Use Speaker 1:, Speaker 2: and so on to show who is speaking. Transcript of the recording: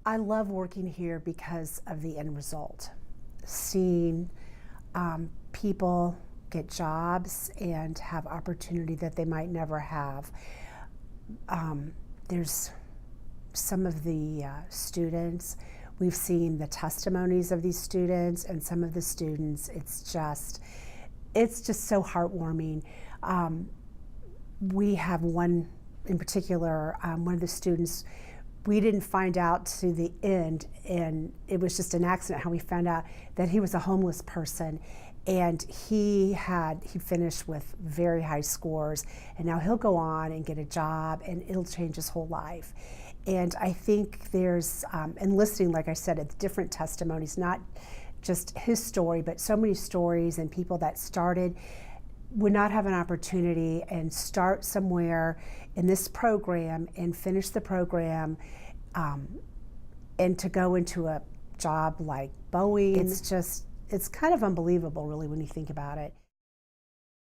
Speaker 1: I love working here because of the end result. Seeing people get jobs and have opportunity that they might never have. There's some of the students, we've seen the testimonies of these students, and some of the students, it's just so heartwarming. We have one in particular, one of the students, we didn't find out to the end, and it was just an accident how we found out that he was a homeless person, and he finished with very high scores, and now he'll go on and get a job, and it'll change his whole life. And I think there's, and listening, like I said, at the different testimonies, not just his story, but so many stories and people that started would not have an opportunity and start somewhere in this program and finish the program, and to go into a job like Boeing. It's kind of unbelievable, really, when you think about it.